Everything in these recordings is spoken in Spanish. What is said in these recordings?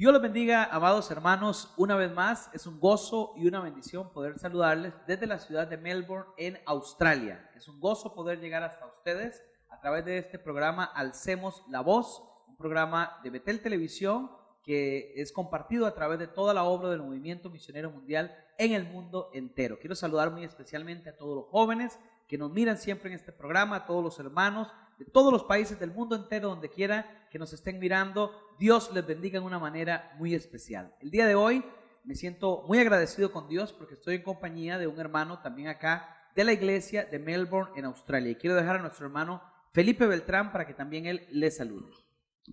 Dios les bendiga, amados hermanos, una vez más. Es un gozo y una bendición poder saludarles desde la ciudad de Melbourne, en Australia. Es un gozo poder llegar hasta ustedes a través de este programa Alcemos la Voz, un programa de Betel Televisión que es compartido a través de toda la obra del Movimiento Misionero Mundial en el mundo entero. Quiero saludar muy especialmente a todos los jóvenes que nos miran siempre en este programa, a todos los hermanos de todos los países del mundo entero, donde quiera que nos estén mirando. Dios les bendiga de una manera muy especial. El día de hoy me siento muy agradecido con Dios porque estoy en compañía de un hermano también acá de la iglesia de Melbourne en Australia. Y quiero dejar a nuestro hermano Felipe Beltrán para que también él le salude.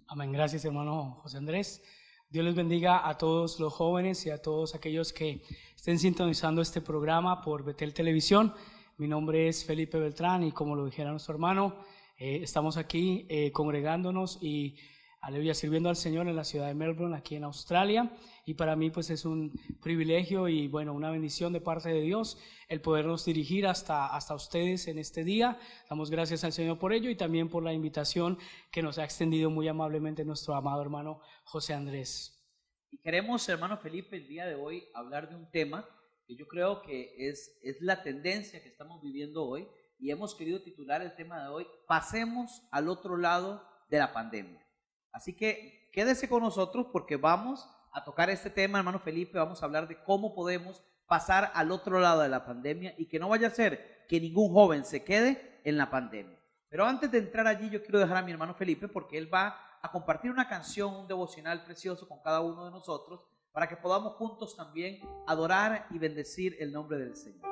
Amén, gracias hermano José Andrés. Dios les bendiga a todos los jóvenes y a todos aquellos que estén sintonizando este programa por Betel Televisión. Mi nombre es Felipe Beltrán y como lo dijera nuestro hermano, estamos aquí congregándonos y aleluya, sirviendo al Señor en la ciudad de Melbourne, aquí en Australia. Y para mí pues es un privilegio y bueno, una bendición de parte de Dios el podernos dirigir hasta ustedes en este día. Damos gracias al Señor por ello y también por la invitación que nos ha extendido muy amablemente nuestro amado hermano José Andrés. Y queremos, hermano Felipe, el día de hoy hablar de un tema que yo creo que es la tendencia que estamos viviendo hoy, y hemos querido titular el tema de hoy: pasemos al otro lado de la pandemia. Así que quédese con nosotros porque vamos a tocar este tema, hermano Felipe. Vamos a hablar de cómo podemos pasar al otro lado de la pandemia y que no vaya a ser que ningún joven se quede en la pandemia. Pero antes de entrar allí, yo quiero dejar a mi hermano Felipe porque él va a compartir una canción, un devocional precioso con cada uno de nosotros para que podamos juntos también adorar y bendecir el nombre del Señor.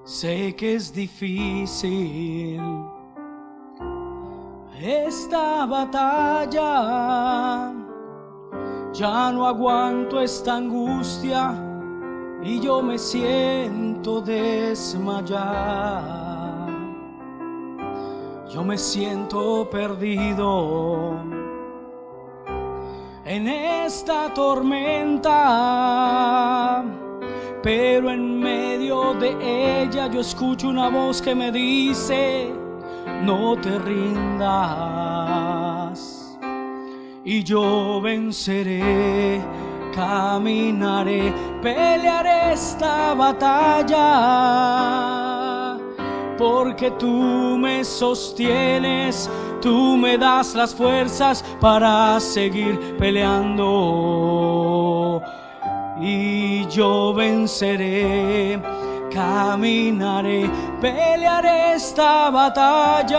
Sé que es difícil esta batalla, ya no aguanto esta angustia y yo me siento desmayar. Yo me siento perdido en esta tormenta, pero en medio de ella yo escucho una voz que me dice: no te rindas. Y yo venceré, caminaré, pelearé esta batalla, porque tú me sostienes, tú me das las fuerzas para seguir peleando. Y yo venceré, caminaré, pelearé esta batalla,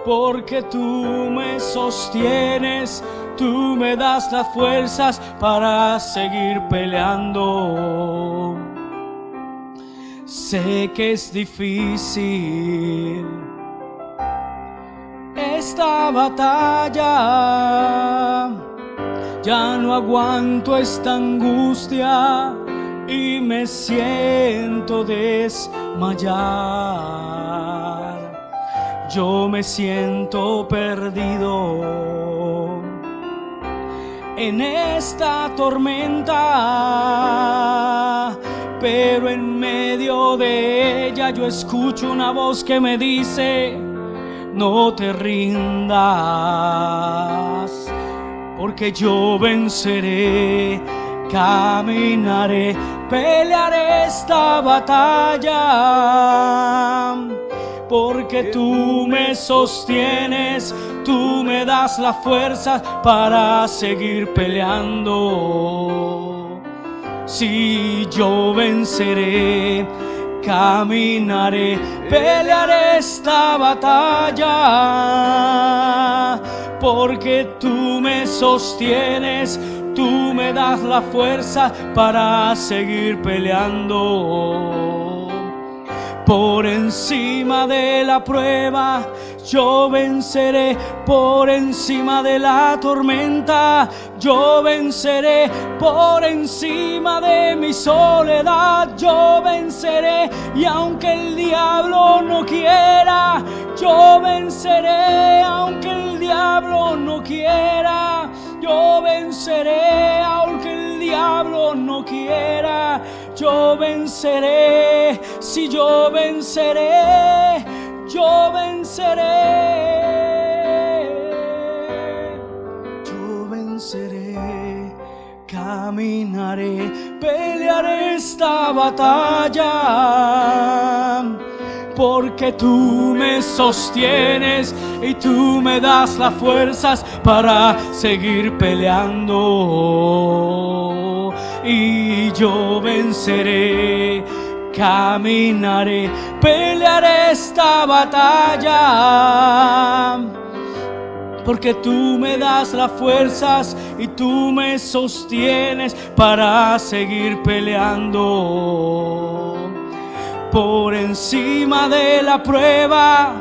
porque tú me sostienes, tú me das las fuerzas para seguir peleando. Sé que es difícil esta batalla, ya no aguanto esta angustia y me siento desmayar. Yo me siento perdido en esta tormenta, pero en medio de ella yo escucho una voz que me dice: no te rindas, porque yo venceré, caminaré, pelearé esta batalla, porque tú me sostienes, tú me das la fuerza para seguir peleando. Si yo venceré, caminaré, pelearé esta batalla, porque tú me sostienes, tú me das la fuerza para seguir peleando. Por encima de la prueba yo venceré, por encima de la tormenta yo venceré, por encima de mi soledad yo venceré. Y aunque el diablo no quiera, yo venceré. Aunque el diablo no quiera, yo venceré. Aunque el diablo no quiera, yo venceré. Si yo venceré, yo venceré. caminaré, pelearé esta batalla, porque tú me sostienes y tú me das las fuerzas para seguir peleando. Y yo venceré, caminaré, pelearé esta batalla, porque tú me das las fuerzas y tú me sostienes para seguir peleando. Por encima de la prueba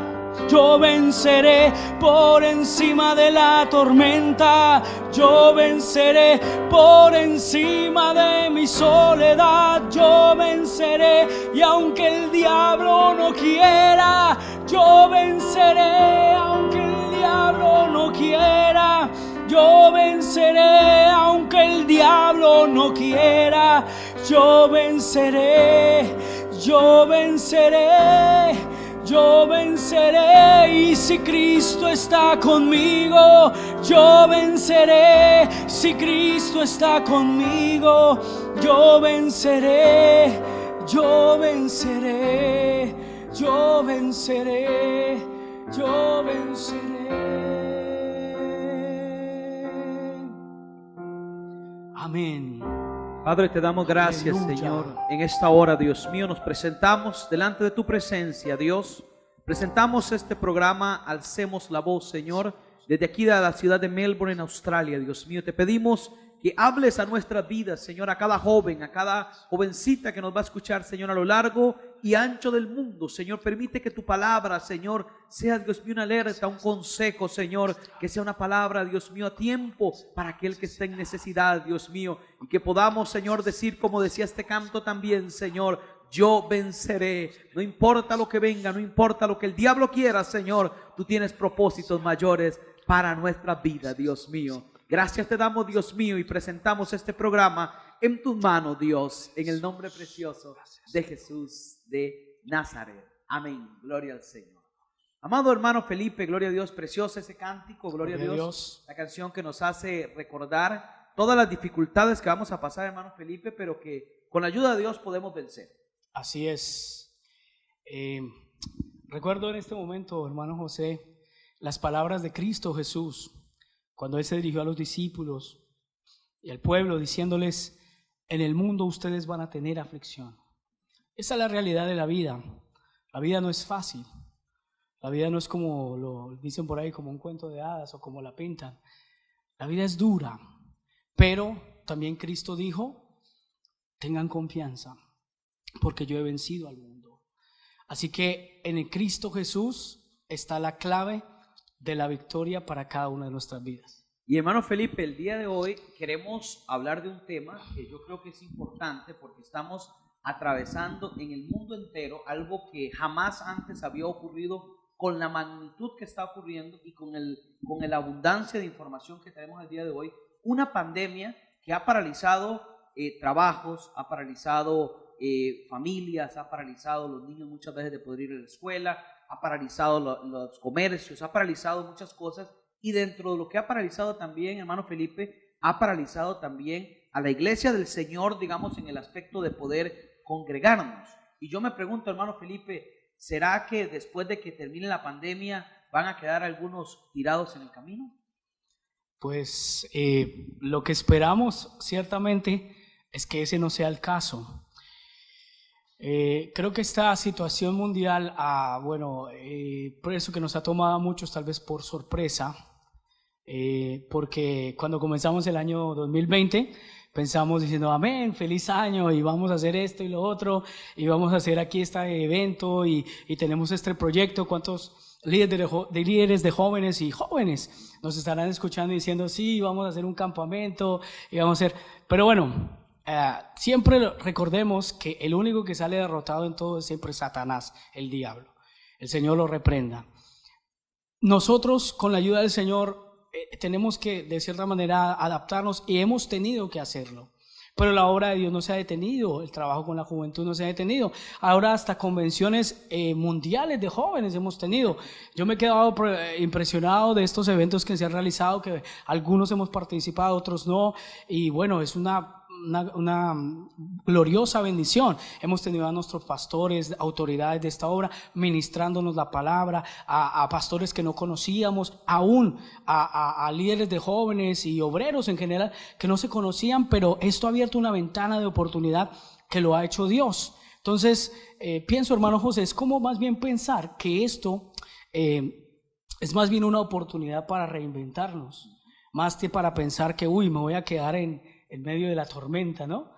yo venceré, por encima de la tormenta yo venceré, por encima de mi soledad yo venceré. Y aunque el diablo no quiera, yo venceré. Aunque el diablo no quiera, yo venceré. Aunque el diablo no quiera, yo venceré. Yo venceré, yo venceré. Y si Cristo está conmigo, yo venceré. Si Cristo está conmigo, yo venceré. Yo venceré, yo venceré, yo venceré. Amén. Padre, te damos gracias, Aleluya. Señor. En esta hora, Dios mío, nos presentamos delante de tu presencia, Dios. Presentamos este programa, alcemos la voz, Señor, desde aquí de la ciudad de Melbourne, en Australia. Dios mío, te pedimos que hables a nuestras vidas, Señor, a cada joven, a cada jovencita que nos va a escuchar, Señor, a lo largo y ancho del mundo. Señor, permite que tu palabra, Señor, sea, Dios mío, una alerta, un consejo, Señor, que sea una palabra, Dios mío, a tiempo para aquel que está en necesidad, Dios mío, y que podamos, Señor, decir como decía este canto también, Señor: yo venceré. No importa lo que venga, no importa lo que el diablo quiera, Señor, tú tienes propósitos mayores para nuestra vida, Dios mío. Gracias te damos, Dios mío, y presentamos este programa en tus manos, Dios, en el nombre precioso de Jesús de Nazaret. Amén. Gloria al Señor. Amado hermano Felipe, gloria a Dios, precioso ese cántico, gloria a Dios. La canción que nos hace recordar todas las dificultades que vamos a pasar, hermano Felipe, pero que con la ayuda de Dios podemos vencer. Así es. Recuerdo en este momento, hermano José, las palabras de Cristo Jesús, cuando Él se dirigió a los discípulos y al pueblo diciéndoles: en el mundo ustedes van a tener aflicción. Esa es la realidad de la vida. La vida no es fácil. La vida no es como lo dicen por ahí, como un cuento de hadas o como la pintan. La vida es dura, pero también Cristo dijo: tengan confianza, porque yo he vencido al mundo. Así que en el Cristo Jesús está la clave de la victoria para cada una de nuestras vidas. Y hermano Felipe, el día de hoy queremos hablar de un tema que yo creo que es importante, porque estamos atravesando en el mundo entero algo que jamás antes había ocurrido, con la magnitud que está ocurriendo y con la abundancia de información que tenemos el día de hoy. Una pandemia que ha paralizado trabajos, ha paralizado familias, ha paralizado los niños muchas veces de poder ir a la escuela, ha paralizado los comercios, ha paralizado muchas cosas. Y dentro de lo que ha paralizado también, hermano Felipe, ha paralizado también a la iglesia del Señor, digamos, en el aspecto de poder congregarnos. Y yo me pregunto, hermano Felipe, ¿será que después de que termine la pandemia van a quedar algunos tirados en el camino? Pues lo que esperamos ciertamente es que ese no sea el caso. Creo que esta situación mundial, por eso que nos ha tomado a muchos tal vez por sorpresa, porque cuando comenzamos el año 2020 pensamos diciendo: amén, feliz año, y vamos a hacer esto y lo otro, y vamos a hacer aquí este evento, y tenemos este proyecto. ¿Cuántos líderes de jóvenes y jóvenes nos estarán escuchando y diciendo: sí, vamos a hacer un campamento y vamos a hacer? Pero bueno, siempre recordemos que el único que sale derrotado en todo es siempre Satanás, el diablo. El Señor lo reprenda. Nosotros, con la ayuda del Señor, tenemos que de cierta manera adaptarnos, y hemos tenido que hacerlo. Pero la obra de Dios no se ha detenido, el trabajo con la juventud no se ha detenido. Ahora hasta convenciones mundiales de jóvenes hemos tenido. Yo me he quedado impresionado de estos eventos que se han realizado, que algunos hemos participado, otros no. Y bueno, es una una gloriosa bendición. Hemos tenido a nuestros pastores, autoridades de esta obra, ministrándonos la palabra, a pastores que no conocíamos, aún a líderes de jóvenes y obreros en general que no se conocían, pero esto ha abierto una ventana de oportunidad que lo ha hecho Dios. Entonces, pienso, hermano José, es como más bien pensar que esto es más bien una oportunidad para reinventarnos, más que para pensar que, me voy a quedar en medio de la tormenta, ¿no?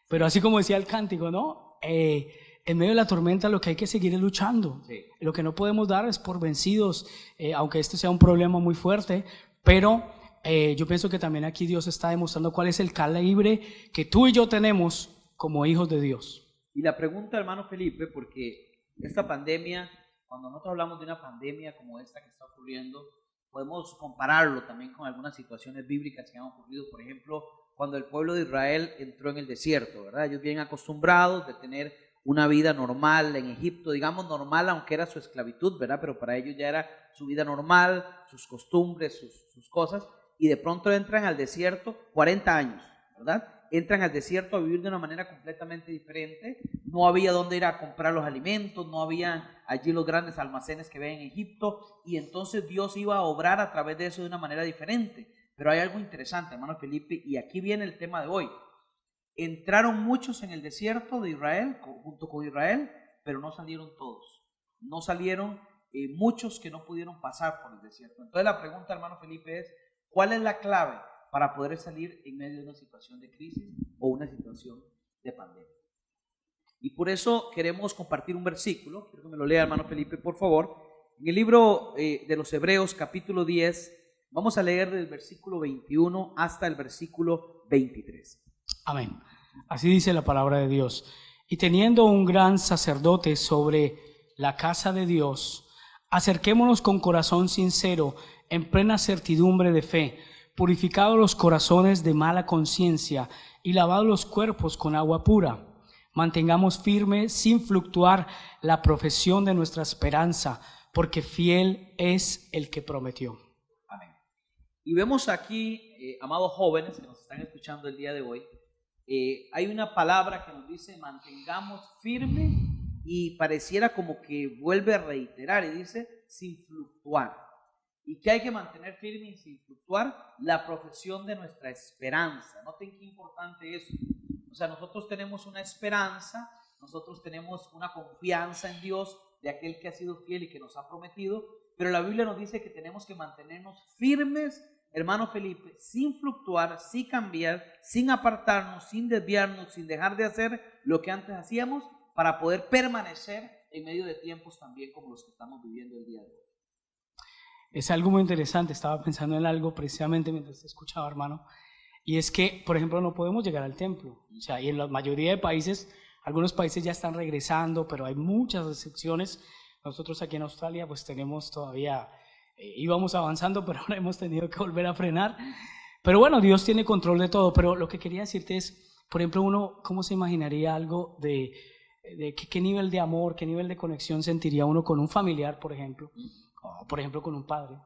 Pero así como decía el cántico, ¿no? En medio de la tormenta lo que hay que seguir es luchando. Sí. Lo que no podemos dar es por vencidos, aunque este sea un problema muy fuerte, pero yo pienso que también aquí Dios está demostrando cuál es el calibre que tú y yo tenemos como hijos de Dios. Y la pregunta, hermano Felipe, porque esta pandemia, cuando nosotros hablamos de una pandemia como esta que está ocurriendo, podemos compararlo también con algunas situaciones bíblicas que han ocurrido. Por ejemplo, cuando el pueblo de Israel entró en el desierto, ¿verdad? Ellos vienen acostumbrados de tener una vida normal en Egipto, digamos normal, aunque era su esclavitud, ¿verdad? Pero para ellos ya era su vida normal, sus costumbres, sus cosas, y de pronto entran al desierto 40 años, ¿verdad? Entran al desierto a vivir de una manera completamente diferente. No había dónde ir a comprar los alimentos, no había allí los grandes almacenes que ven en Egipto, y entonces Dios iba a obrar a través de eso de una manera diferente. Pero hay algo interesante, hermano Felipe, y aquí viene el tema de hoy. Entraron muchos en el desierto de Israel, junto con Israel, pero no salieron todos. No salieron muchos que no pudieron pasar por el desierto. Entonces la pregunta, hermano Felipe, es, ¿cuál es la clave para poder salir en medio de una situación de crisis o una situación de pandemia? Y por eso queremos compartir un versículo. Quiero que me lo lea, hermano Felipe, por favor. En el libro de los Hebreos, capítulo 10, vamos a leer del versículo 21 hasta el versículo 23. Amén. Así dice la palabra de Dios. Y teniendo un gran sacerdote sobre la casa de Dios, acerquémonos con corazón sincero, en plena certidumbre de fe, purificados los corazones de mala conciencia y lavados los cuerpos con agua pura. Mantengamos firme sin fluctuar la profesión de nuestra esperanza, porque fiel es el que prometió. Amén. Y vemos aquí, amados jóvenes que nos están escuchando el día de hoy, hay una palabra que nos dice mantengamos firme, y pareciera como que vuelve a reiterar y dice sin fluctuar. ¿Y qué hay que mantener firme y sin fluctuar? La profesión de nuestra esperanza. Noten qué importante es. O sea, nosotros tenemos una esperanza, nosotros tenemos una confianza en Dios de aquel que ha sido fiel y que nos ha prometido, pero la Biblia nos dice que tenemos que mantenernos firmes, hermano Felipe, sin fluctuar, sin cambiar, sin apartarnos, sin desviarnos, sin dejar de hacer lo que antes hacíamos, para poder permanecer en medio de tiempos también como los que estamos viviendo el día de hoy. Es algo muy interesante, estaba pensando en algo precisamente mientras te escuchaba, hermano, y es que, por ejemplo, no podemos llegar al templo, o sea, y en la mayoría de países, algunos países ya están regresando, pero hay muchas excepciones. Nosotros aquí en Australia pues tenemos todavía, íbamos avanzando, pero ahora hemos tenido que volver a frenar, pero bueno, Dios tiene control de todo. Pero lo que quería decirte es, por ejemplo, uno, ¿cómo se imaginaría algo de qué nivel de amor, qué nivel de conexión sentiría uno con un familiar, por ejemplo, o por ejemplo con un padre,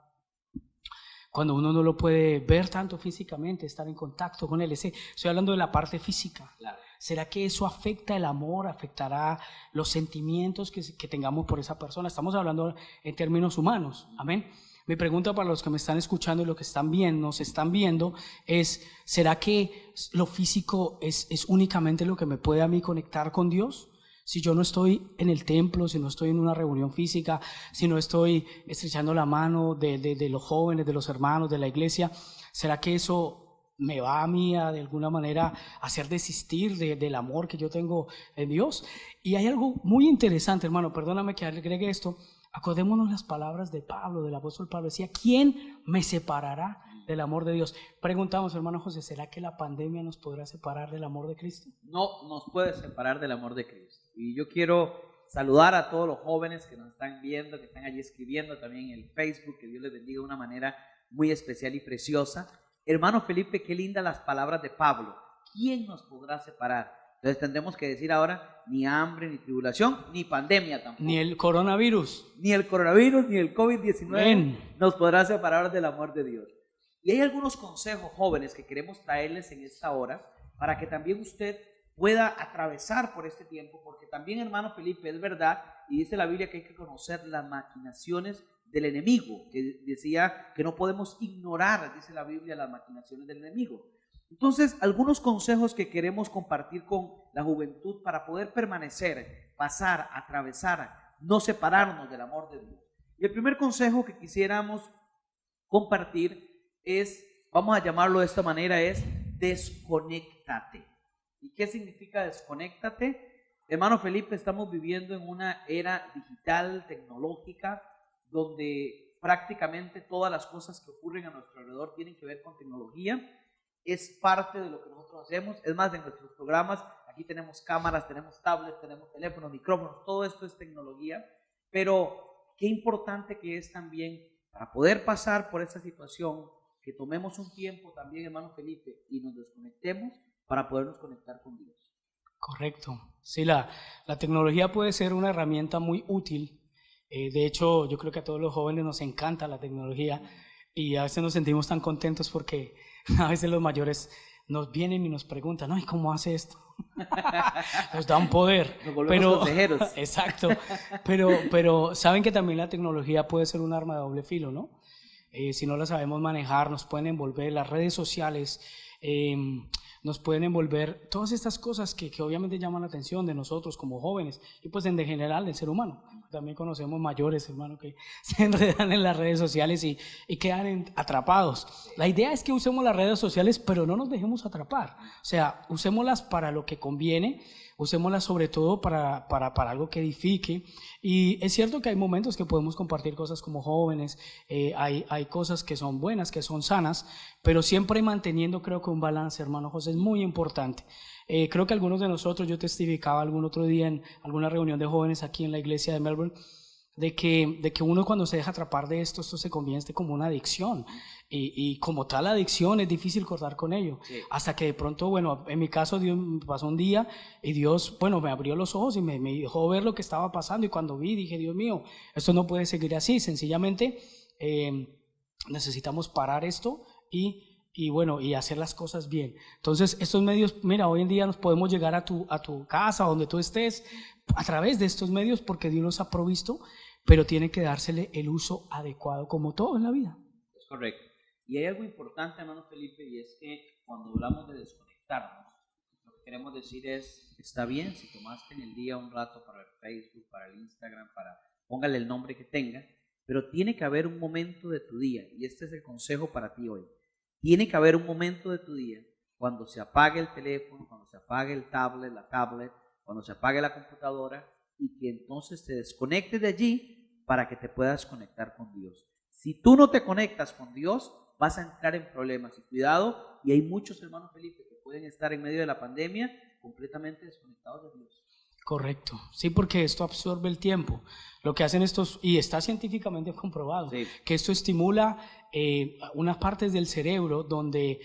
cuando uno no lo puede ver tanto físicamente, estar en contacto con él? Estoy hablando de la parte física. Claro. ¿Será que eso afecta el amor, afectará los sentimientos que tengamos por esa persona? Estamos hablando en términos humanos, amén. Mi pregunta para los que me están escuchando y los que nos están viendo es, ¿será que lo físico es únicamente lo que me puede a mí conectar con Dios? Si yo no estoy en el templo, si no estoy en una reunión física, si no estoy estrechando la mano de los jóvenes, de los hermanos, de la iglesia, ¿será que eso me va a mí de alguna manera hacer desistir del amor que yo tengo en Dios? Y hay algo muy interesante, hermano, perdóname que agregue esto. Acordémonos las palabras de Pablo, del apóstol Pablo. Decía, ¿quién me separará del amor de Dios? Preguntamos, hermano José, ¿será que la pandemia nos podrá separar del amor de Cristo? No nos puede separar del amor de Cristo. Y yo quiero saludar a todos los jóvenes que nos están viendo, que están allí escribiendo también en el Facebook. Que Dios les bendiga de una manera muy especial y preciosa. Hermano Felipe, qué lindas las palabras de Pablo. ¿Quién nos podrá separar? Entonces tendremos que decir ahora, ni hambre, ni tribulación, ni pandemia tampoco. Ni el coronavirus. Ni el coronavirus, ni el COVID-19 nos podrá separar del amor de Dios. Y hay algunos consejos jóvenes que queremos traerles en esta hora, para que también usted pueda atravesar por este tiempo, porque también, hermano Felipe, es verdad, y dice la Biblia que hay que conocer las maquinaciones del enemigo, que decía que no podemos ignorar, dice la Biblia, las maquinaciones del enemigo. Entonces, algunos consejos que queremos compartir con la juventud para poder permanecer, pasar, atravesar, no separarnos del amor de Dios. Y el primer consejo que quisiéramos compartir es, vamos a llamarlo de esta manera, es desconéctate. ¿Y qué significa desconéctate? Hermano Felipe, estamos viviendo en una era digital, tecnológica, donde prácticamente todas las cosas que ocurren a nuestro alrededor tienen que ver con tecnología. Es parte de lo que nosotros hacemos. Es más, en nuestros programas, aquí tenemos cámaras, tenemos tablets, tenemos teléfonos, micrófonos, todo esto es tecnología. Pero qué importante que es también, para poder pasar por esta situación, que tomemos un tiempo también, hermano Felipe, y nos desconectemos para podernos conectar con Dios. Correcto. Sí, la tecnología puede ser una herramienta muy útil. De hecho, yo creo que a todos los jóvenes nos encanta la tecnología y a veces nos sentimos tan contentos porque a veces los mayores nos vienen y nos preguntan, ¿no? ¿Y cómo hace esto? Nos da un poder. Nos volvemos consejeros. Exacto. Pero saben que también la tecnología puede ser un arma de doble filo, ¿no? Si no la sabemos manejar, nos pueden envolver las redes sociales, nos pueden envolver todas estas cosas que obviamente llaman la atención de nosotros como jóvenes y pues en general del ser humano. También conocemos mayores, hermano, que se enredan en las redes sociales y quedan atrapados. La idea es que usemos las redes sociales, pero no nos dejemos atrapar. O sea, usémoslas para lo que conviene, usémoslas sobre todo para algo que edifique. Y es cierto que hay momentos que podemos compartir cosas como jóvenes, hay cosas que son buenas, que son sanas, pero siempre manteniendo, creo que un balance, hermano José, es muy importante. Creo que algunos de nosotros, yo testificaba algún otro día en alguna reunión de jóvenes aquí en la iglesia de Melbourne, de que uno cuando se deja atrapar de esto se convierte como una adicción y como tal adicción es difícil cortar con ello, sí. Hasta que de pronto, bueno, en mi caso Dios pasó un día y Dios, bueno, me abrió los ojos y me dejó ver lo que estaba pasando y cuando vi dije, Dios mío, esto no puede seguir así, sencillamente necesitamos parar esto y bueno, y hacer las cosas bien. Entonces, estos medios, mira, hoy en día nos podemos llegar a tu casa, donde tú estés, a través de estos medios, porque Dios los ha provisto, pero tiene que dársele el uso adecuado, como todo en la vida. Es correcto. Y hay algo importante, hermano Felipe, y es que cuando hablamos de desconectarnos, lo que queremos decir es, está bien si tomaste en el día un rato para el Facebook, para el Instagram, póngale el nombre que tenga, pero tiene que haber un momento de tu día, y este es el consejo para ti hoy. Tiene que haber un momento de tu día cuando se apague el teléfono, cuando se apague el la tablet, cuando se apague la computadora y que entonces te desconectes de allí para que te puedas conectar con Dios. Si tú no te conectas con Dios, vas a entrar en problemas y cuidado, y hay muchos hermanos Felipe que pueden estar en medio de la pandemia completamente desconectados de Dios. Correcto, sí, porque esto absorbe el tiempo. Lo que hacen estos, y está científicamente comprobado, sí, que esto estimula unas partes del cerebro donde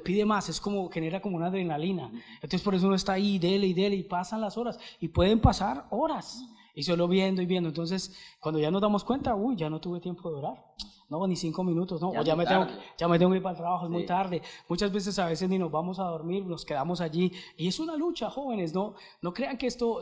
pide más, es como, genera como una adrenalina. Entonces por eso uno está ahí, dele y pasan las horas, y pueden pasar horas, y solo viendo y viendo. Entonces cuando ya nos damos cuenta, ya no tuve tiempo de orar. No, ni 5 minutos, no, ya me tengo que ir para el trabajo, es muy tarde. Muchas veces a veces ni nos vamos a dormir, nos quedamos allí. Y es una lucha, jóvenes, no crean que esto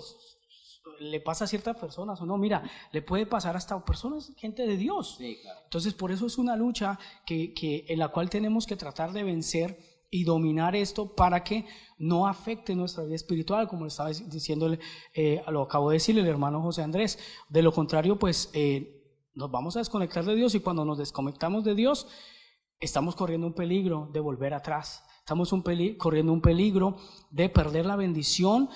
le pasa a ciertas personas o no. Mira, le puede pasar hasta a personas, gente de Dios. Sí, claro. Entonces, por eso es una lucha en la cual tenemos que tratar de vencer y dominar esto para que no afecte nuestra vida espiritual, como le estaba diciéndole, lo acabo de decirle el hermano José Andrés. De lo contrario, pues nos vamos a desconectar de Dios, y cuando nos desconectamos de Dios estamos corriendo un peligro de volver atrás, estamos corriendo un peligro de perder la bendición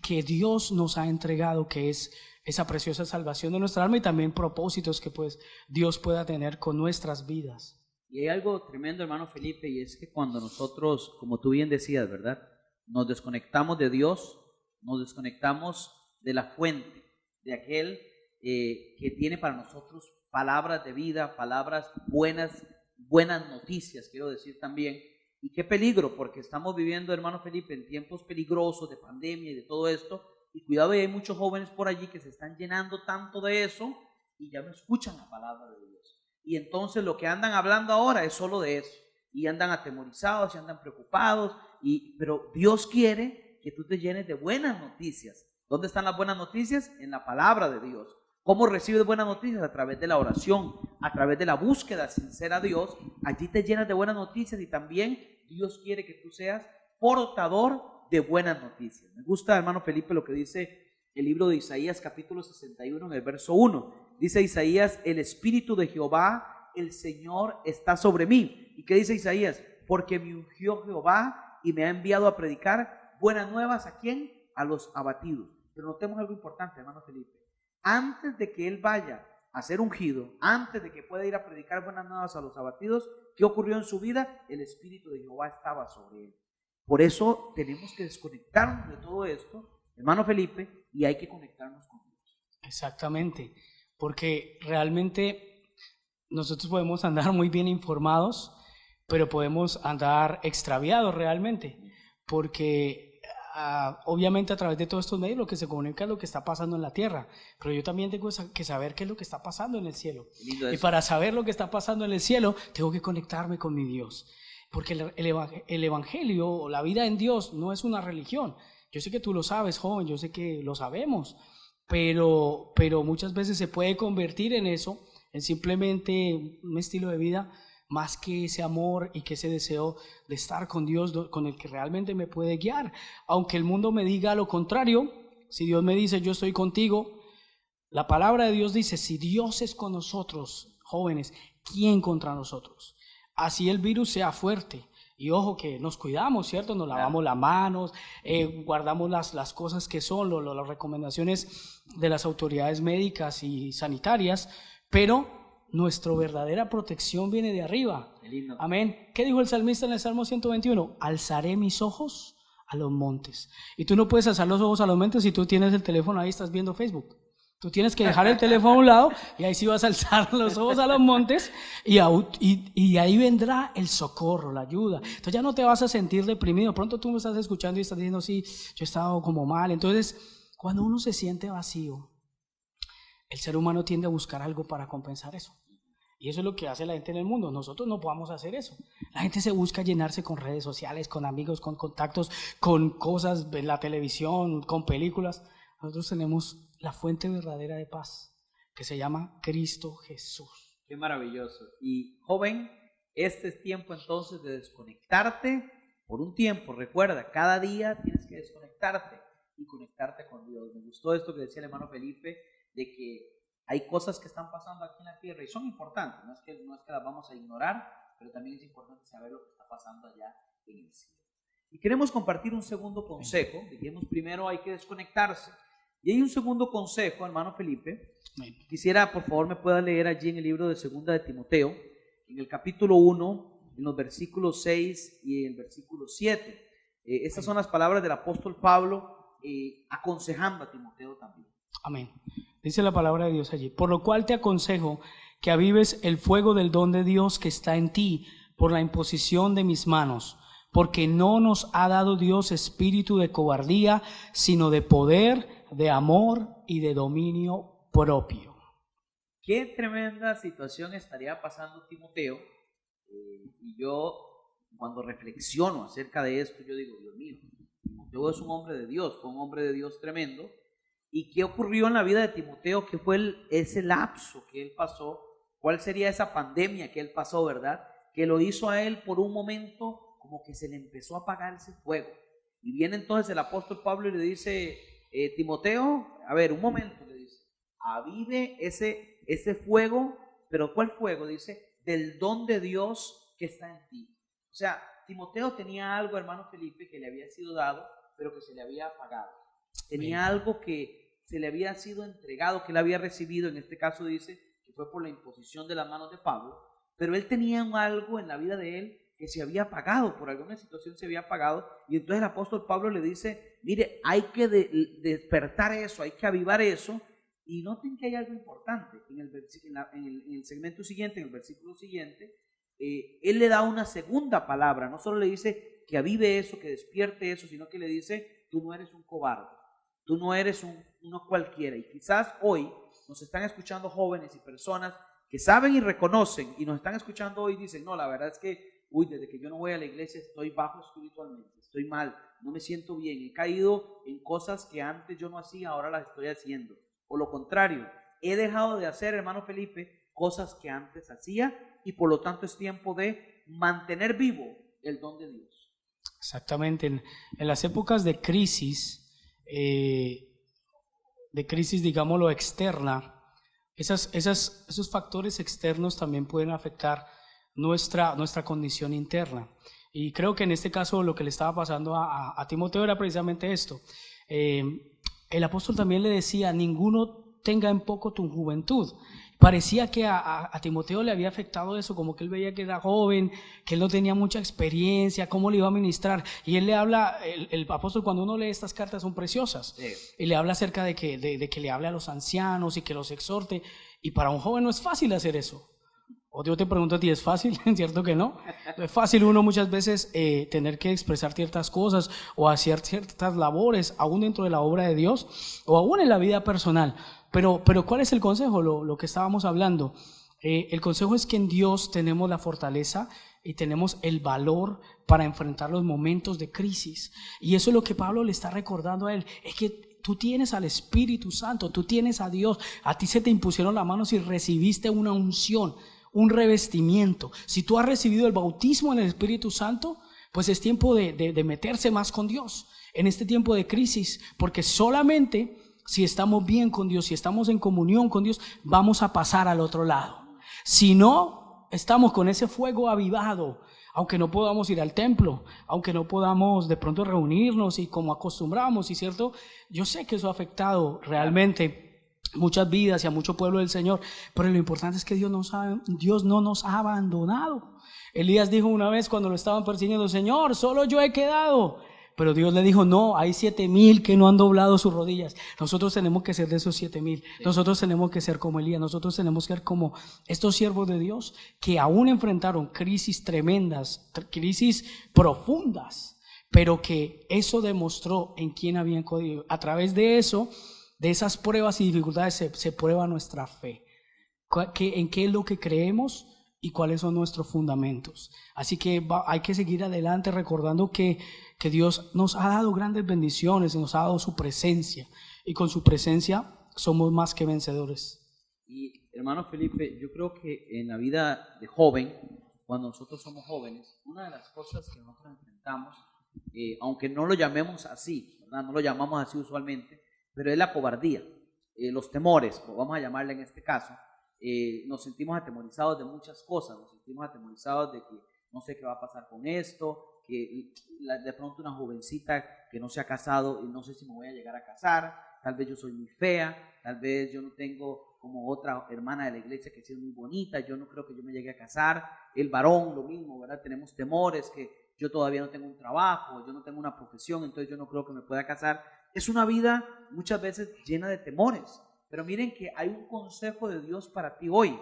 que Dios nos ha entregado, que es esa preciosa salvación de nuestra alma y también propósitos que pues Dios pueda tener con nuestras vidas. Y hay algo tremendo, hermano Felipe, y es que cuando nosotros, como tú bien decías, ¿verdad?, nos desconectamos de Dios, nos desconectamos de la fuente, de aquel que tiene para nosotros palabras de vida, palabras buenas noticias, quiero decir también. Y qué peligro, porque estamos viviendo, hermano Felipe, en tiempos peligrosos de pandemia y de todo esto, y cuidado, hay muchos jóvenes por allí que se están llenando tanto de eso y ya no escuchan la palabra de Dios. Y entonces lo que andan hablando ahora es solo de eso, y andan atemorizados y andan preocupados pero Dios quiere que tú te llenes de buenas noticias. ¿Dónde están las buenas noticias? En la palabra de Dios. ¿Cómo recibes buenas noticias? A través de la oración, a través de la búsqueda sincera a Dios. Allí te llenas de buenas noticias y también Dios quiere que tú seas portador de buenas noticias. Me gusta, hermano Felipe, lo que dice el libro de Isaías, capítulo 61, en el verso 1. Dice Isaías: el Espíritu de Jehová, el Señor, está sobre mí. ¿Y qué dice Isaías? Porque me ungió Jehová y me ha enviado a predicar buenas nuevas. ¿A quién? A los abatidos. Pero notemos algo importante, hermano Felipe. Antes de que él vaya a ser ungido, antes de que pueda ir a predicar buenas nuevas a los abatidos, ¿qué ocurrió en su vida? El Espíritu de Jehová estaba sobre él. Por eso tenemos que desconectarnos de todo esto, hermano Felipe, y hay que conectarnos con Dios. Exactamente, porque realmente nosotros podemos andar muy bien informados, pero podemos andar extraviados realmente, porque obviamente a través de todos estos medios lo que se comunica es lo que está pasando en la tierra, pero yo también tengo que saber qué es lo que está pasando en el cielo. Y para saber lo que está pasando en el cielo, tengo que conectarme con mi Dios, porque el evangelio o la vida en Dios no es una religión. Yo sé que tú lo sabes, joven, yo sé que lo sabemos, pero muchas veces se puede convertir en eso, en simplemente un estilo de vida, más que ese amor y que ese deseo de estar con Dios, con el que realmente me puede guiar. Aunque el mundo me diga lo contrario, si Dios me dice yo estoy contigo, la palabra de Dios dice: si Dios es con nosotros, jóvenes, ¿quién contra nosotros? Así el virus sea fuerte. Y ojo que nos cuidamos, ¿cierto? Nos lavamos las manos, guardamos las cosas que son las recomendaciones de las autoridades médicas y sanitarias, pero nuestra verdadera protección viene de arriba. Amén. ¿Qué dijo el salmista en el Salmo 121? Alzaré mis ojos a los montes. Y tú no puedes alzar los ojos a los montes si tú tienes el teléfono ahí, estás viendo Facebook. Tú tienes que dejar el teléfono a un lado y ahí sí vas a alzar los ojos a los montes y ahí vendrá el socorro, la ayuda. Entonces ya no te vas a sentir deprimido. Pronto tú me estás escuchando y estás diciendo: sí, yo he estado como mal. Entonces, cuando uno se siente vacío, el ser humano tiende a buscar algo para compensar eso. Y eso es lo que hace la gente en el mundo. Nosotros no podemos hacer eso. La gente se busca llenarse con redes sociales, con amigos, con contactos, con cosas en la televisión, con películas. Nosotros tenemos la fuente verdadera de paz, que se llama Cristo Jesús. Qué maravilloso. Y joven, este es tiempo entonces de desconectarte por un tiempo. Recuerda, cada día tienes que desconectarte y conectarte con Dios. Me gustó esto que decía el hermano Felipe, de que hay cosas que están pasando aquí en la tierra y son importantes, no es que las vamos a ignorar, pero también es importante saber lo que está pasando allá en el cielo. Y queremos compartir un segundo consejo. Dijimos primero hay que desconectarse, y hay un segundo consejo, hermano Felipe. Quisiera, por favor, me pueda leer allí en el libro de Segunda de Timoteo, en el capítulo 1, en los versículos 6 y el versículo 7. Estas son las palabras del apóstol Pablo aconsejando a Timoteo también. Amén. Dice la palabra de Dios allí: por lo cual te aconsejo que avives el fuego del don de Dios que está en ti por la imposición de mis manos, porque no nos ha dado Dios espíritu de cobardía, sino de poder, de amor y de dominio propio. Qué tremenda situación estaría pasando Timoteo. Y yo, cuando reflexiono acerca de esto, yo digo: Dios mío, Timoteo es un hombre de Dios, fue un hombre de Dios tremendo. ¿Y qué ocurrió en la vida de Timoteo? ¿Qué fue ese lapso que él pasó? ¿Cuál sería esa pandemia que él pasó, verdad? Que lo hizo a él por un momento como que se le empezó a apagar ese fuego. Y viene entonces el apóstol Pablo y le dice: Timoteo, a ver, un momento, le dice, avive ese fuego. ¿Pero cuál fuego? Dice, del don de Dios que está en ti. O sea, Timoteo tenía algo, hermano Felipe, que le había sido dado, pero que se le había apagado. Tenía algo que se le había sido entregado, que él había recibido. En este caso dice que fue por la imposición de las manos de Pablo, pero él tenía algo en la vida de él que se había apagado, por alguna situación se había apagado, y entonces el apóstol Pablo le dice: mire, hay que despertar eso, hay que avivar eso. Y noten que hay algo importante en el segmento siguiente, en el versículo siguiente. Él le da una segunda palabra. No solo le dice que avive eso, que despierte eso, sino que le dice: tú no eres un cobarde, tú no eres uno cualquiera. Y quizás hoy nos están escuchando jóvenes y personas que saben y reconocen, y nos están escuchando hoy y dicen: no, la verdad es que uy, desde que yo no voy a la iglesia estoy bajo espiritualmente, estoy mal, no me siento bien, he caído en cosas que antes yo no hacía, ahora las estoy haciendo. O lo contrario, he dejado de hacer, hermano Felipe, cosas que antes hacía y por lo tanto es tiempo de mantener vivo el don de Dios. Exactamente, en las épocas de crisis, digámoslo, externa, esos factores externos también pueden afectar nuestra condición interna. Y creo que en este caso lo que le estaba pasando a Timoteo era precisamente esto. El apóstol también le decía, ninguno tenga en poco tu juventud. Parecía que a Timoteo le había afectado eso, como que él veía que era joven, que él no tenía mucha experiencia, cómo le iba a ministrar. Y él le habla, el apóstol, cuando uno lee estas cartas son preciosas, sí. Y le habla acerca de que le hable a los ancianos y que los exhorte. Y para un joven no es fácil hacer eso. O yo te pregunto a ti, ¿es fácil? ¿Cierto que no? No es fácil uno muchas veces tener que expresar ciertas cosas o hacer ciertas labores, aún dentro de la obra de Dios o aún en la vida personal. Pero ¿cuál es el consejo? Lo que estábamos hablando. El consejo es que en Dios tenemos la fortaleza y tenemos el valor para enfrentar los momentos de crisis. Y eso es lo que Pablo le está recordando a él. Es que tú tienes al Espíritu Santo, tú tienes a Dios. A ti se te impusieron las manos y recibiste una unción, un revestimiento. Si tú has recibido el bautismo en el Espíritu Santo, pues es tiempo de meterse más con Dios en este tiempo de crisis, porque solamente si estamos bien con Dios, si estamos en comunión con Dios, vamos a pasar al otro lado. Si no, estamos con ese fuego avivado, aunque no podamos ir al templo, aunque no podamos de pronto reunirnos y como acostumbramos, y cierto, yo sé que eso ha afectado realmente muchas vidas y a mucho pueblo del Señor, pero lo importante es que Dios no nos ha abandonado. Elías dijo una vez cuando lo estaban persiguiendo, Señor, solo yo he quedado. Pero Dios le dijo, no, hay 7,000 que no han doblado sus rodillas. Nosotros tenemos que ser de esos 7,000. Nosotros tenemos que ser como Elías. Nosotros tenemos que ser como estos siervos de Dios que aún enfrentaron crisis tremendas, crisis profundas, pero que eso demostró en quién habían codido. A través de eso, de esas pruebas y dificultades se prueba nuestra fe. En qué es lo que creemos y cuáles son nuestros fundamentos. Así que hay que seguir adelante recordando que Dios nos ha dado grandes bendiciones, nos ha dado su presencia, y con su presencia somos más que vencedores. Y hermano Felipe, yo creo que en la vida de joven, cuando nosotros somos jóvenes, una de las cosas que nosotros enfrentamos, aunque no lo llamemos así, ¿verdad? No lo llamamos así usualmente, pero es la cobardía, los temores, vamos a llamarle en este caso. Nos sentimos atemorizados de muchas cosas, nos sentimos atemorizados de que no sé qué va a pasar con esto, que de pronto una jovencita que no se ha casado y no sé si me voy a llegar a casar, tal vez yo soy muy fea, tal vez yo no tengo como otra hermana de la iglesia que sea muy bonita, yo no creo que yo me llegue a casar, el varón lo mismo, ¿verdad? Tenemos temores que yo todavía no tengo un trabajo, yo no tengo una profesión, entonces yo no creo que me pueda casar. Es una vida muchas veces llena de temores, pero miren que hay un consejo de Dios para ti hoy.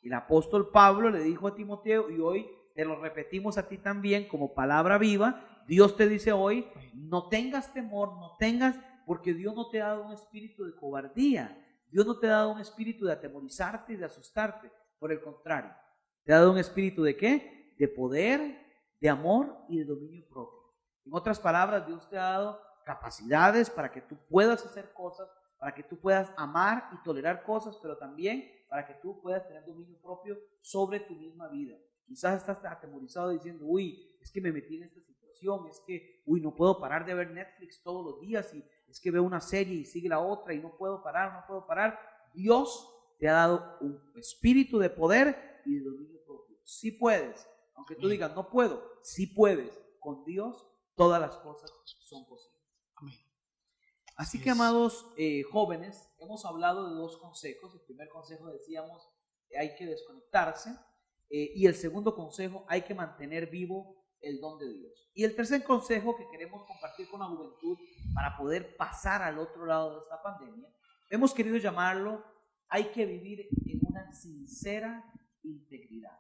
El apóstol Pablo le dijo a Timoteo, y hoy te lo repetimos a ti también como palabra viva. Dios te dice hoy, no tengas temor, no tengas, porque Dios no te ha dado un espíritu de cobardía, Dios no te ha dado un espíritu de atemorizarte y de asustarte, por el contrario, te ha dado un espíritu ¿de qué? De poder, de amor y de dominio propio. En otras palabras, Dios te ha dado capacidades para que tú puedas hacer cosas, para que tú puedas amar y tolerar cosas, pero también para que tú puedas tener dominio propio sobre tu misma vida. Quizás estás atemorizado diciendo, uy, es que me metí en esta situación, es que, uy, no puedo parar de ver Netflix todos los días, y es que veo una serie y sigue la otra y no puedo parar. Dios te ha dado un espíritu de poder y de dominio propio. Sí puedes, aunque tú digas, no puedo, sí puedes. Con Dios todas las cosas son posibles. Amén. Así que, amados jóvenes, hemos hablado de dos consejos. El primer consejo decíamos, hay que desconectarse. Y el segundo consejo, hay que mantener vivo el don de Dios. Y el tercer consejo que queremos compartir con la juventud para poder pasar al otro lado de esta pandemia, hemos querido llamarlo, hay que vivir en una sincera integridad.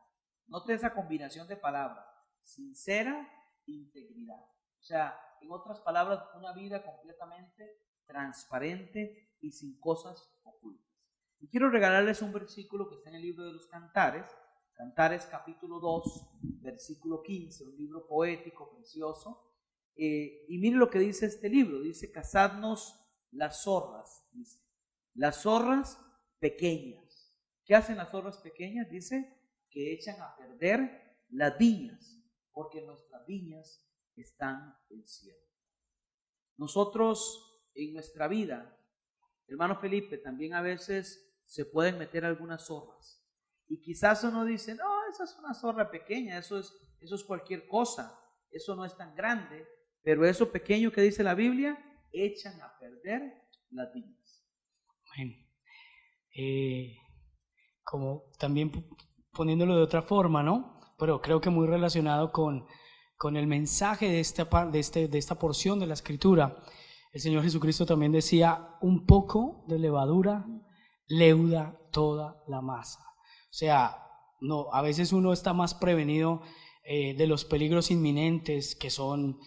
Note esa combinación de palabras, sincera integridad. O sea, en otras palabras, una vida completamente transparente y sin cosas ocultas. Y quiero regalarles un versículo que está en el libro de los Cantares, Cantares capítulo 2, versículo 15, un libro poético, precioso. Y mire lo que dice este libro, dice: cazadnos las zorras, dice, las zorras pequeñas. ¿Qué hacen las zorras pequeñas? Dice que echan a perder las viñas, porque nuestras viñas están en cielo. Nosotros en nuestra vida, hermano Felipe, también a veces se pueden meter algunas zorras. Y quizás uno dice: no, esa es una zorra pequeña, eso es cualquier cosa, eso no es tan grande. Pero eso pequeño que dice la Biblia, echan a perder las viñas. Bueno, como también poniéndolo de otra forma, ¿no? Pero creo que muy relacionado con el mensaje de esta porción de la Escritura. El Señor Jesucristo también decía: un poco de levadura leuda toda la masa. O sea, no, a veces uno está más prevenido de los peligros inminentes que son,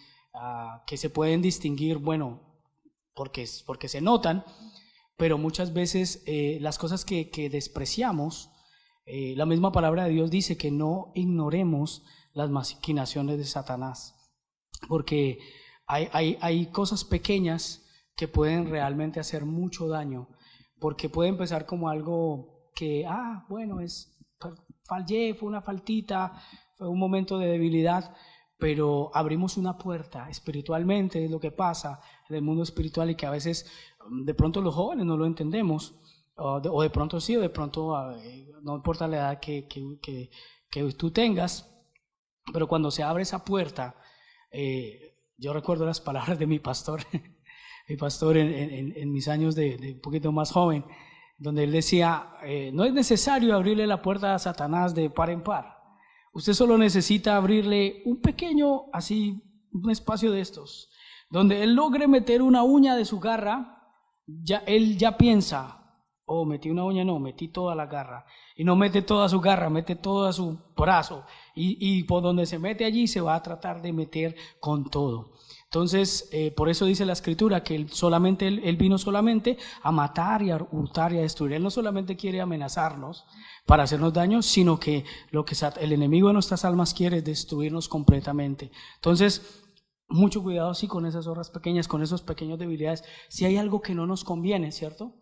que se pueden distinguir, bueno, porque se notan, pero muchas veces las cosas que despreciamos, la misma palabra de Dios dice que no ignoremos las maquinaciones de Satanás, porque hay cosas pequeñas que pueden realmente hacer mucho daño, porque puede empezar como algo que, bueno, fallé, fue una faltita, fue un momento de debilidad, pero abrimos una puerta espiritualmente, es lo que pasa en el mundo espiritual, y que a veces de pronto los jóvenes no lo entendemos, o de pronto sí, o de pronto no importa la edad que tú tengas, pero cuando se abre esa puerta, yo recuerdo las palabras de mi pastor, en mis años de un poquito más joven, donde él decía: no es necesario abrirle la puerta a Satanás de par en par, usted solo necesita abrirle un pequeño, así, un espacio de estos, donde él logre meter una uña de su garra. Él ya piensa: oh, metí una uña, no, metí toda la garra. Y no mete toda su garra, mete todo su brazo. Y por donde se mete allí se va a tratar de meter con todo. Entonces, por eso dice la Escritura que él vino solamente a matar y a hurtar y a destruir. Él no solamente quiere amenazarnos para hacernos daño, sino que lo que el enemigo de nuestras almas quiere es destruirnos completamente. Entonces, mucho cuidado sí con esas zorras pequeñas, con esos pequeños debilidades. Si hay algo que no nos conviene, ¿cierto?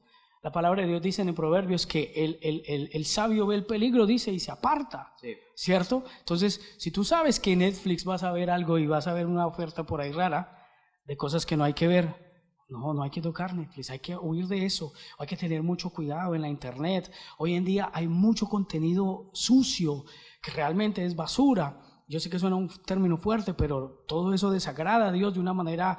La palabra de Dios dice en Proverbios que el sabio ve el peligro, dice, y se aparta, sí, ¿cierto? Entonces, si tú sabes que en Netflix vas a ver algo y vas a ver una oferta por ahí rara de cosas que no hay que ver, no hay que tocar Netflix, hay que huir de eso, hay que tener mucho cuidado en la internet. Hoy en día hay mucho contenido sucio que realmente es basura. Yo sé que suena un término fuerte, pero todo eso desagrada a Dios de una manera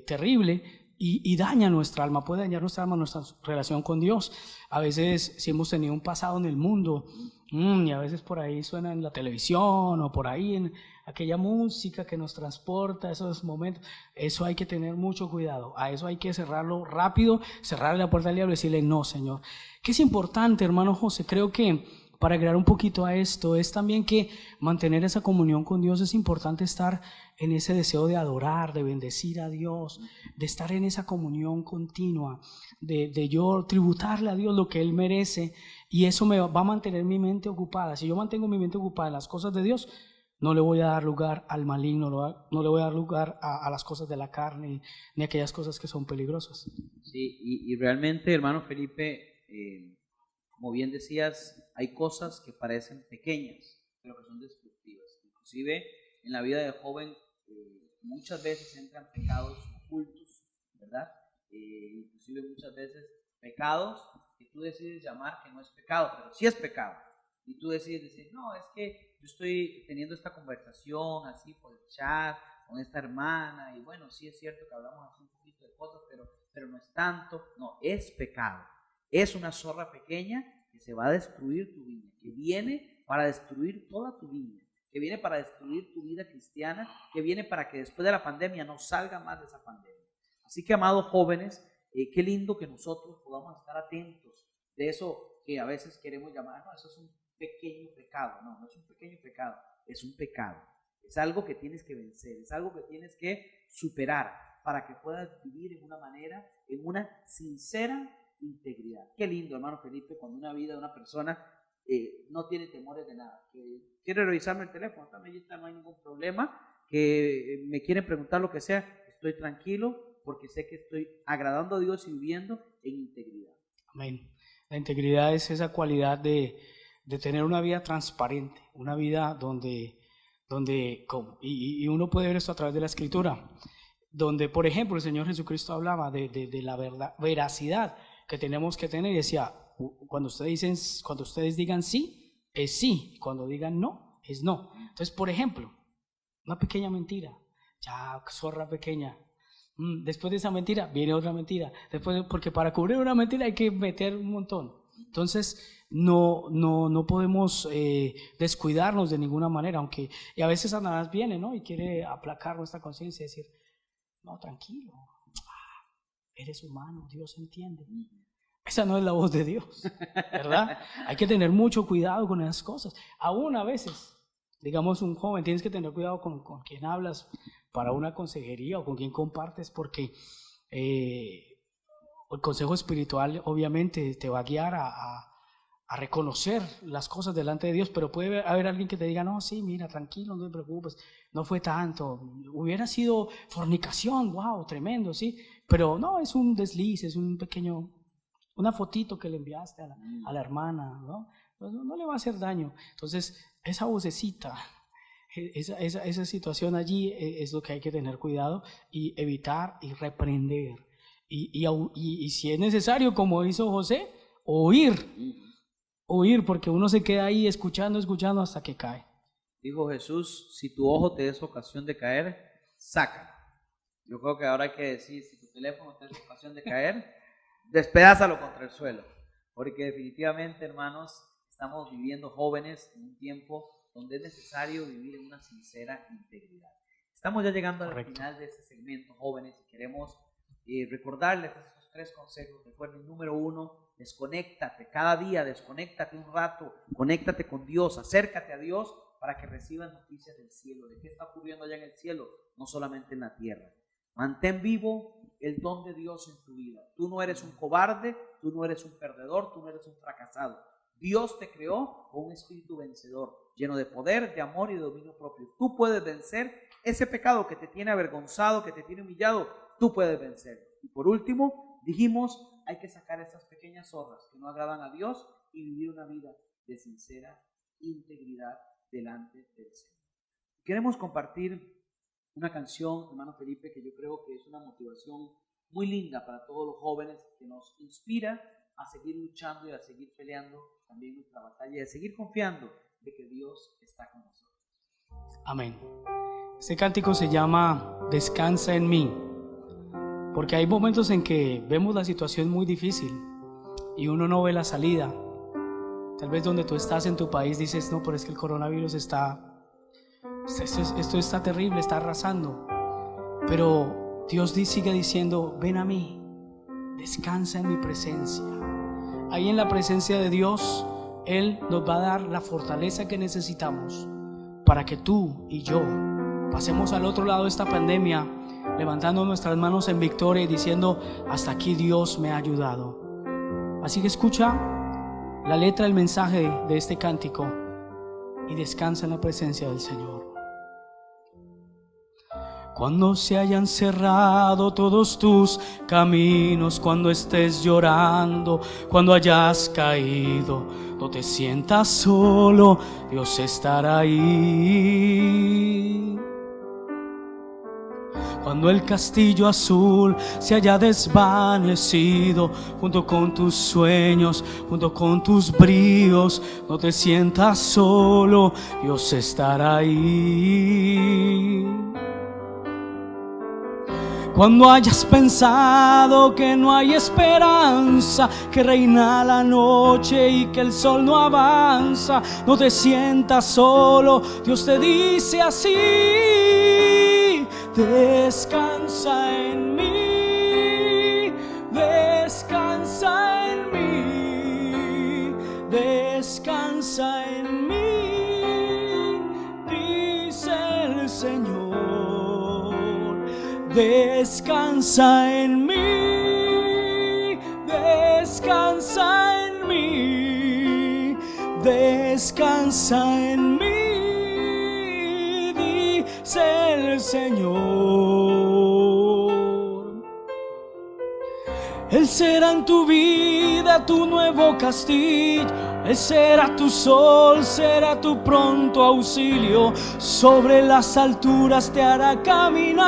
terrible. Y daña nuestra alma, puede dañar nuestra alma, nuestra relación con Dios. A veces, si hemos tenido un pasado en el mundo, y a veces por ahí suena en la televisión o por ahí en aquella música que nos transporta a esos momentos, eso hay que tener mucho cuidado. A eso hay que cerrarlo rápido, cerrarle la puerta al diablo y decirle: no, Señor. ¿Qué es importante, hermano José? Creo que para agregar un poquito a esto es también que mantener esa comunión con Dios. Es importante estar en ese deseo de adorar, de bendecir a Dios, de estar en esa comunión continua, de yo tributarle a Dios lo que Él merece, y eso me va a mantener mi mente ocupada. Si yo mantengo mi mente ocupada en las cosas de Dios, no le voy a dar lugar al maligno, no le voy a dar lugar a las cosas de la carne, ni a aquellas cosas que son peligrosas. Sí, y realmente, hermano Felipe, como bien decías, hay cosas que parecen pequeñas, pero que son destructivas. Inclusive en la vida de joven muchas veces entran pecados ocultos, ¿verdad? Inclusive muchas veces pecados que tú decides llamar que no es pecado, pero sí es pecado. Y tú decides decir: no, es que yo estoy teniendo esta conversación así por el chat con esta hermana, y bueno, sí es cierto que hablamos así un poquito de cosas, pero no es tanto. No, es pecado. Es una zorra pequeña que se va a destruir tu viña, que viene para destruir toda tu viña, que viene para destruir tu vida cristiana, que viene para que después de la pandemia no salga más de esa pandemia. Así que, amados jóvenes, qué lindo que nosotros podamos estar atentos de eso que a veces queremos llamar: no, eso es un pequeño pecado. No, no es un pequeño pecado, es un pecado. Es algo que tienes que vencer, es algo que tienes que superar para que puedas vivir en una manera, en una sincera integridad. Qué lindo, hermano Felipe, cuando una vida de una persona no tiene temores de nada, que quiere revisarme el teléfono, también no hay ningún problema, que me quieren preguntar lo que sea, estoy tranquilo porque sé que estoy agradando a Dios y viviendo en integridad. Amén. La integridad es esa cualidad de tener una vida transparente, una vida donde y uno puede ver esto a través de la Escritura, donde, por ejemplo, el Señor Jesucristo hablaba de la verdad, veracidad que tenemos que tener, y decía, cuando ustedes digan sí, es sí, cuando digan no, es no. Entonces, por ejemplo, una pequeña mentira, ya, zorra pequeña, después de esa mentira viene otra mentira, porque para cubrir una mentira hay que meter un montón. Entonces no podemos descuidarnos de ninguna manera, y a veces Satanás viene, ¿no?, y quiere aplacar nuestra conciencia y decir, no, tranquilo, eres humano, Dios entiende. Esa no es la voz de Dios, ¿verdad? Hay que tener mucho cuidado con esas cosas. Aún a veces, digamos, un joven, tienes que tener cuidado con quien hablas para una consejería o con quien compartes, porque el consejo espiritual obviamente te va a guiar a reconocer las cosas delante de Dios, pero puede haber alguien que te diga, no, sí, mira, tranquilo, no te preocupes, no fue tanto, hubiera sido fornicación, wow, tremendo, sí, pero no, es un desliz, es una fotito que le enviaste a la hermana, ¿no? No le va a hacer daño. Entonces, esa vocecita, esa situación allí es lo que hay que tener cuidado y evitar y reprender. Y si es necesario, como hizo José, oír, porque uno se queda ahí escuchando hasta que cae. Dijo Jesús, si tu ojo te es ocasión de caer, sácalo. Yo creo que ahora hay que decir, si tu teléfono te es ocasión de caer, despedázalo contra el suelo, porque definitivamente, hermanos, estamos viviendo jóvenes en un tiempo donde es necesario vivir en una sincera integridad. Estamos ya llegando al final de este segmento, jóvenes, y queremos recordarles estos 3 consejos. Recuerden, número 1, desconéctate, cada día desconéctate un rato, conéctate con Dios, acércate a Dios para que recibas noticias del cielo, de qué está ocurriendo allá en el cielo, no solamente en la tierra. Mantén vivo el don de Dios en tu vida. Tú no eres un cobarde, tú no eres un perdedor, tú no eres un fracasado. Dios te creó con un espíritu vencedor, lleno de poder, de amor y de dominio propio. Tú puedes vencer ese pecado que te tiene avergonzado, que te tiene humillado, tú puedes vencer. Y por último, dijimos, hay que sacar esas pequeñas zorras que no agradan a Dios y vivir una vida de sincera integridad delante del Señor. Queremos compartir una canción, hermano Felipe, que yo creo que es una motivación muy linda para todos los jóvenes, que nos inspira a seguir luchando y a seguir peleando también nuestra batalla y a seguir confiando de que Dios está con nosotros. Amén. Este cántico se llama Descansa en mí, porque hay momentos en que vemos la situación muy difícil y uno no ve la salida. Tal vez donde tú estás en tu país dices, no, pero es que el coronavirus esto está terrible, está arrasando. Pero Dios sigue diciendo, ven a mí, descansa en mi presencia. Ahí en la presencia de Dios, Él nos va a dar la fortaleza que necesitamos para que tú y yo pasemos al otro lado de esta pandemia, levantando nuestras manos en victoria y diciendo, hasta aquí Dios me ha ayudado. Así que escucha la letra, el mensaje de este cántico y descansa en la presencia del Señor. Cuando se hayan cerrado todos tus caminos, cuando estés llorando, cuando hayas caído, no te sientas solo, Dios estará ahí. Cuando el castillo azul se haya desvanecido, junto con tus sueños, junto con tus bríos, no te sientas solo, Dios estará ahí. Cuando hayas pensado que no hay esperanza, que reina la noche y que el sol no avanza, no te sientas solo, Dios te dice así: descansa en mí, descansa en mí, descansa en mí, dice el Señor. Descansa en mí, descansa en mí, descansa en mí, dice el Señor. Él será en tu vida tu nuevo castillo, Él será tu sol, será tu pronto auxilio, sobre las alturas te hará caminar.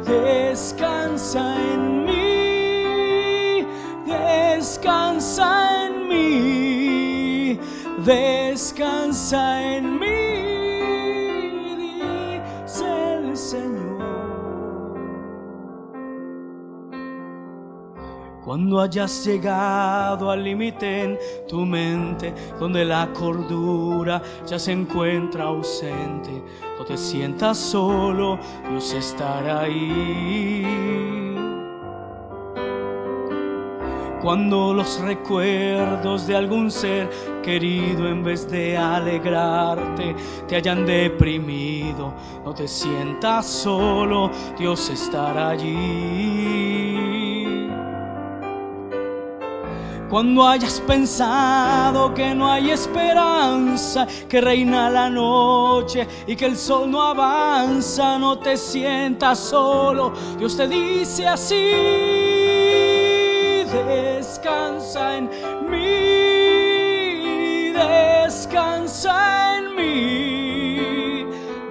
Descansa en mí, descansa en mí, descansa en mí, dice el Señor. Cuando hayas llegado al límite en tu mente, donde la cordura ya se encuentra ausente, no te sientas solo, Dios estará ahí. Cuando los recuerdos de algún ser querido, en vez de alegrarte, te hayan deprimido, no te sientas solo, Dios estará allí. Cuando hayas pensado que no hay esperanza, que reina la noche y que el sol no avanza, no te sientas solo, Dios te dice así: descansa en mí, descansa en mí,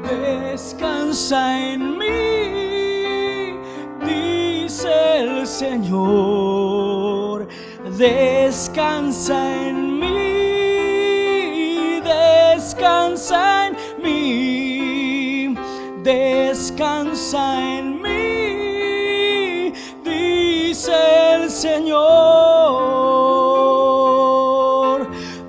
descansa en mí, dice el Señor. Descansa en mí, descansa en mí, descansa en mí, dice el Señor.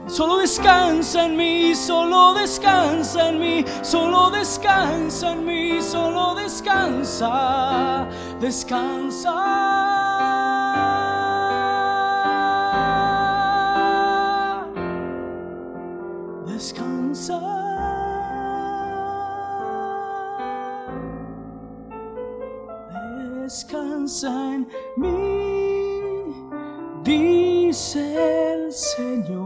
Solo descansa en mí, solo descansa en mí, solo descansa en mí, solo descansa, descansa. Descansa, descansa en mí, dice el Señor.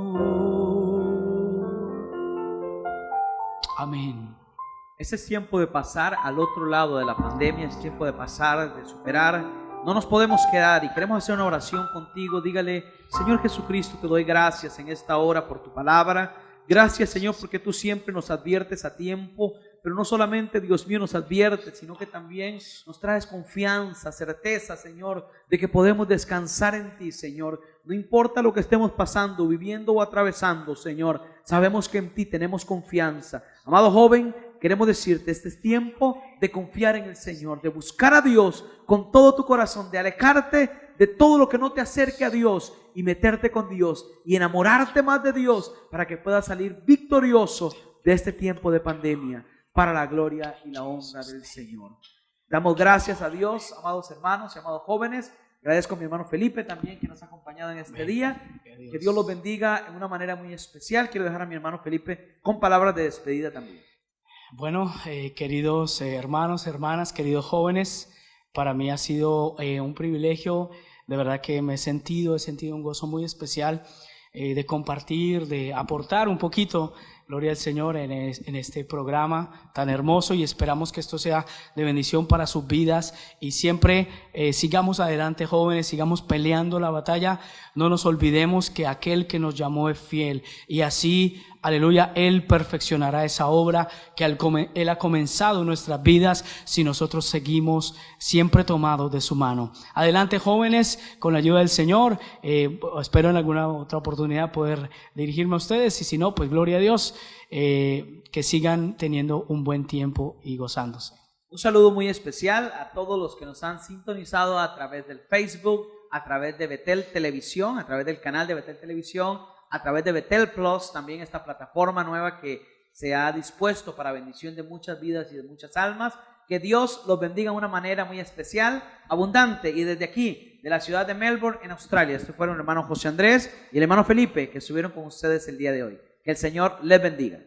Amén. Ese es tiempo de pasar al otro lado de la pandemia, es tiempo de pasar, de superar. No nos podemos quedar y queremos hacer una oración contigo. Dígale: Señor Jesucristo, te doy gracias en esta hora por tu palabra. Gracias, Señor, porque tú siempre nos adviertes a tiempo, pero no solamente, Dios mío, nos adviertes, sino que también nos traes confianza, certeza, Señor, de que podemos descansar en ti, Señor. No importa lo que estemos pasando, viviendo o atravesando, Señor, sabemos que en ti tenemos confianza. Amado joven, queremos decirte, este es tiempo de confiar en el Señor, de buscar a Dios con todo tu corazón, de alejarte de todo lo que no te acerque a Dios y meterte con Dios y enamorarte más de Dios para que puedas salir victorioso de este tiempo de pandemia para la gloria y la honra del Señor. Damos gracias a Dios, amados hermanos y amados jóvenes. Agradezco a mi hermano Felipe también, que nos ha acompañado en este día. Que Dios los bendiga en una manera muy especial. Quiero dejar a mi hermano Felipe con palabras de despedida también. Bueno, queridos hermanos, hermanas, queridos jóvenes, para mí ha sido un privilegio, de verdad que he sentido un gozo muy especial de compartir, de aportar un poquito, gloria al Señor, en este programa tan hermoso, y esperamos que esto sea de bendición para sus vidas y siempre sigamos adelante, jóvenes, sigamos peleando la batalla, no nos olvidemos que aquel que nos llamó es fiel y así, aleluya, Él perfeccionará esa obra que Él ha comenzado en nuestras vidas si nosotros seguimos siempre tomados de su mano. Adelante, jóvenes, con la ayuda del Señor. Espero en alguna otra oportunidad poder dirigirme a ustedes y si no, pues gloria a Dios, que sigan teniendo un buen tiempo y gozándose. Un saludo muy especial a todos los que nos han sintonizado a través del Facebook, a través de Betel Televisión, a través del canal de Betel Televisión, a través de Betel Plus, también esta plataforma nueva que se ha dispuesto para bendición de muchas vidas y de muchas almas. Que Dios los bendiga de una manera muy especial, abundante. Y desde aquí, de la ciudad de Melbourne, en Australia, este fueron el hermano José Andrés y el hermano Felipe, que estuvieron con ustedes el día de hoy. Que el Señor les bendiga.